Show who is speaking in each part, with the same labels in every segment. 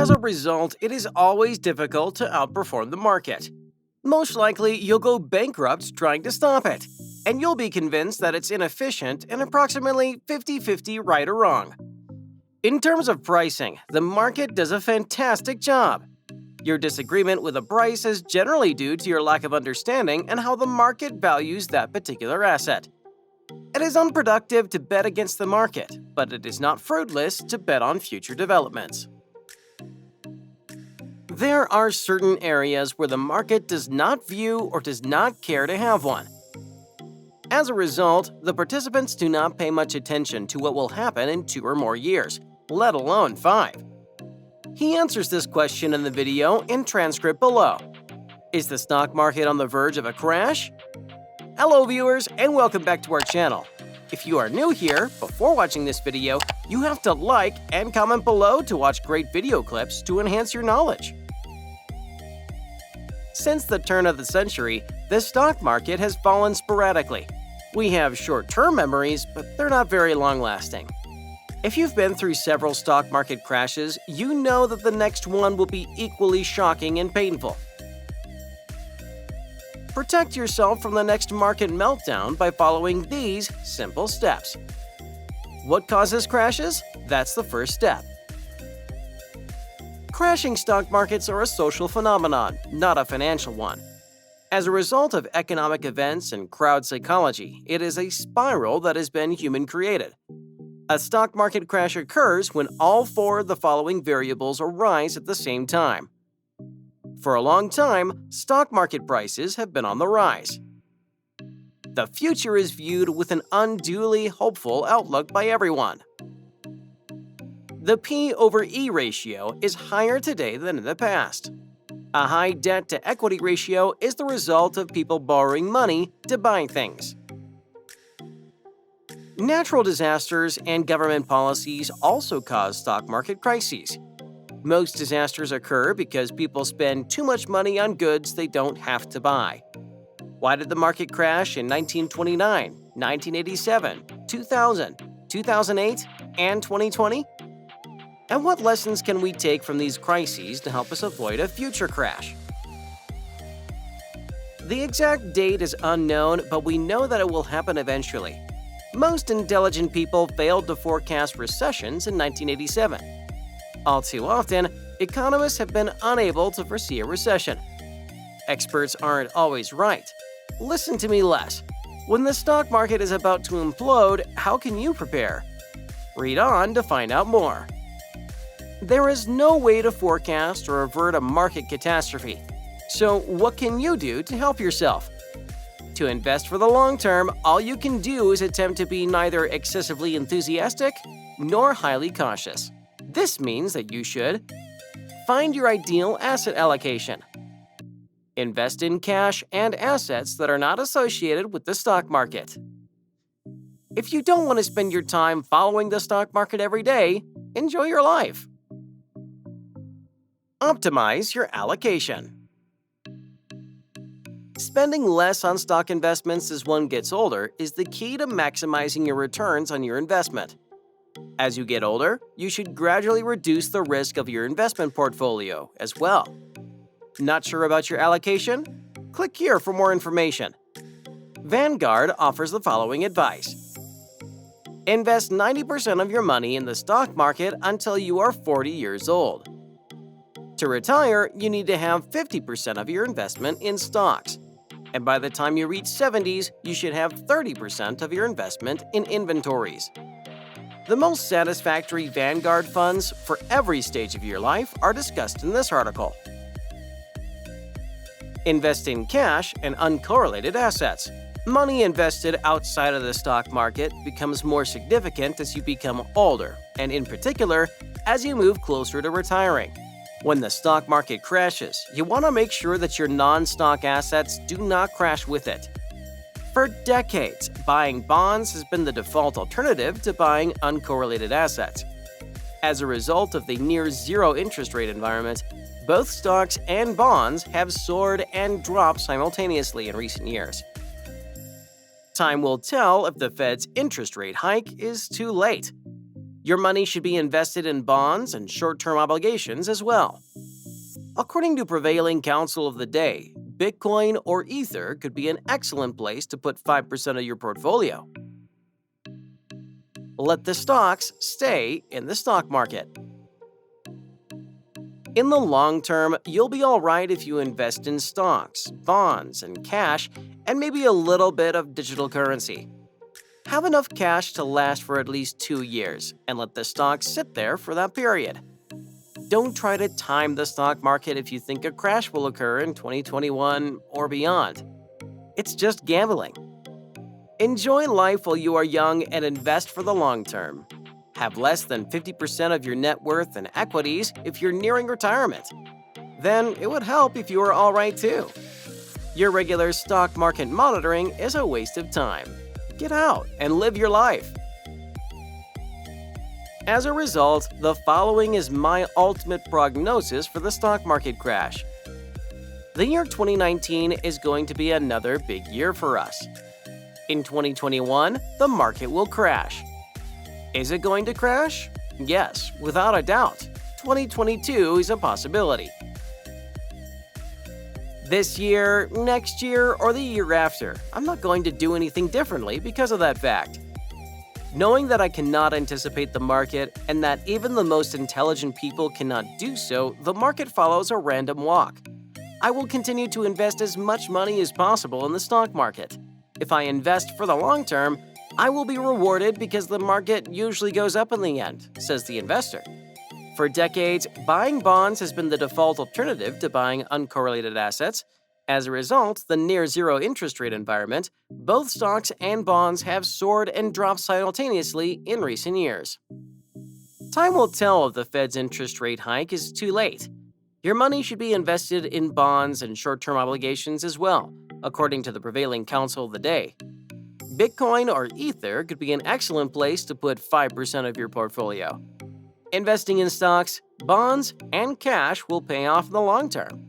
Speaker 1: As a result, it is always difficult to outperform the market. Most likely, you'll go bankrupt trying to stop it, and you'll be convinced that it's inefficient and approximately 50-50 right or wrong. In terms of pricing, the market does a fantastic job. Your disagreement with a price is generally due to your lack of understanding and how the market values that particular asset. It is unproductive to bet against the market, but it is not fruitless to bet on future developments. There are certain areas where the market does not view or does not care to have one. As a result, the participants do not pay much attention to what will happen in 2 or more years, let alone 5. He answers this question in the video in transcript below. Is the stock market on the verge of a crash? Hello viewers, and welcome back to our channel. If you are new here, before watching this video, you have to like and comment below to watch great video clips to enhance your knowledge. Since the turn of the century, the stock market has fallen sporadically. We have short-term memories, but they're not very long-lasting. If you've been through several stock market crashes, you know that the next one will be equally shocking and painful. Protect yourself from the next market meltdown by following these simple steps. What causes crashes? That's the first step. Crashing stock markets are a social phenomenon, not a financial one. As a result of economic events and crowd psychology, it is a spiral that has been human-created. A stock market crash occurs when all 4 of the following variables arise at the same time. For a long time, stock market prices have been on the rise. The future is viewed with an unduly hopeful outlook by everyone. The P/E ratio is higher today than in the past. A high debt-to-equity ratio is the result of people borrowing money to buy things. Natural disasters and government policies also cause stock market crises. Most disasters occur because people spend too much money on goods they don't have to buy. Why did the market crash in 1929, 1987, 2000, 2008, and 2020? And what lessons can we take from these crises to help us avoid a future crash? The exact date is unknown, but we know that it will happen eventually. Most intelligent people failed to forecast recessions in 1987. All too often, economists have been unable to foresee a recession. Experts aren't always right. Listen to me less. When the stock market is about to implode, how can you prepare? Read on to find out more. There is no way to forecast or avert a market catastrophe. So what can you do to help yourself? To invest for the long term, all you can do is attempt to be neither excessively enthusiastic nor highly cautious. This means that you should find your ideal asset allocation. Invest in cash and assets that are not associated with the stock market. If you don't want to spend your time following the stock market every day, enjoy your life. Optimize your allocation. Spending less on stock investments as one gets older is the key to maximizing your returns on your investment. As you get older, you should gradually reduce the risk of your investment portfolio as well. Not sure about your allocation? Click here for more information. Vanguard offers the following advice. Invest 90% of your money in the stock market until you are 40 years old. To retire, you need to have 50% of your investment in stocks. And by the time you reach 70s, you should have 30% of your investment in inventories. The most satisfactory Vanguard funds for every stage of your life are discussed in this article. Invest in cash and uncorrelated assets. Money invested outside of the stock market becomes more significant as you become older, and in particular, as you move closer to retiring. When the stock market crashes, you want to make sure that your non-stock assets do not crash with it. For decades, buying bonds has been the default alternative to buying uncorrelated assets. As a result of the near-zero interest rate environment, both stocks and bonds have soared and dropped simultaneously in recent years. Time will tell if the Fed's interest rate hike is too late. Your money should be invested in bonds and short-term obligations as well. According to prevailing counsel of the day, Bitcoin or Ether could be an excellent place to put 5% of your portfolio. Let the stocks stay in the stock market. In the long term, you'll be alright if you invest in stocks, bonds, and cash, and maybe a little bit of digital currency. Have enough cash to last for at least 2 years, and let the stocks sit there for that period. Don't try to time the stock market if you think a crash will occur in 2021 or beyond. It's just gambling. Enjoy life while you are young and invest for the long term. Have less than 50% of your net worth in equities if you're nearing retirement. Then it would help if you were alright too. Your regular stock market monitoring is a waste of time. Get out and live your life. As a result, the following is my ultimate prognosis for the stock market crash. The year 2019 is going to be another big year for us. In 2021, the market will crash. Is it going to crash? Yes, without a doubt. 2022 is a possibility. This year, next year, or the year after, I'm not going to do anything differently because of that fact. Knowing that I cannot anticipate the market and that even the most intelligent people cannot do so, the market follows a random walk. I will continue to invest as much money as possible in the stock market. If I invest for the long term, I will be rewarded because the market usually goes up in the end, says the investor. For decades, buying bonds has been the default alternative to buying uncorrelated assets. As a result, the near-zero interest rate environment, both stocks and bonds have soared and dropped simultaneously in recent years. Time will tell if the Fed's interest rate hike is too late. Your money should be invested in bonds and short-term obligations as well, according to the prevailing counsel of the day. Bitcoin or Ether could be an excellent place to put 5% of your portfolio. Investing in stocks, bonds, and cash will pay off in the long term.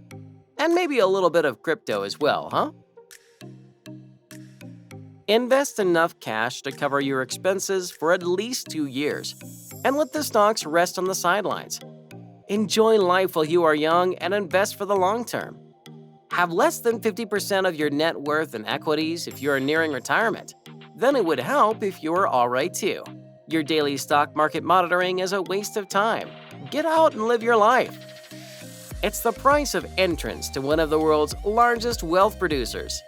Speaker 1: And maybe a little bit of crypto as well, huh? Invest enough cash to cover your expenses for at least 2 years, and let the stocks rest on the sidelines. Enjoy life while you are young and invest for the long term. Have less than 50% of your net worth in equities if you are nearing retirement. Then it would help if you were alright too. Your daily stock market monitoring is a waste of time. Get out and live your life. It's the price of entrance to one of the world's largest wealth producers.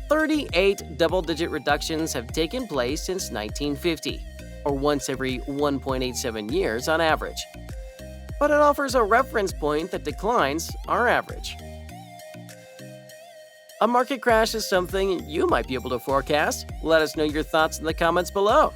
Speaker 1: 38 double-digit reductions have taken place since 1950, or once every 1.87 years on average. But it offers a reference point that declines our average. A market crash is something you might be able to forecast. Let us know your thoughts in the comments below.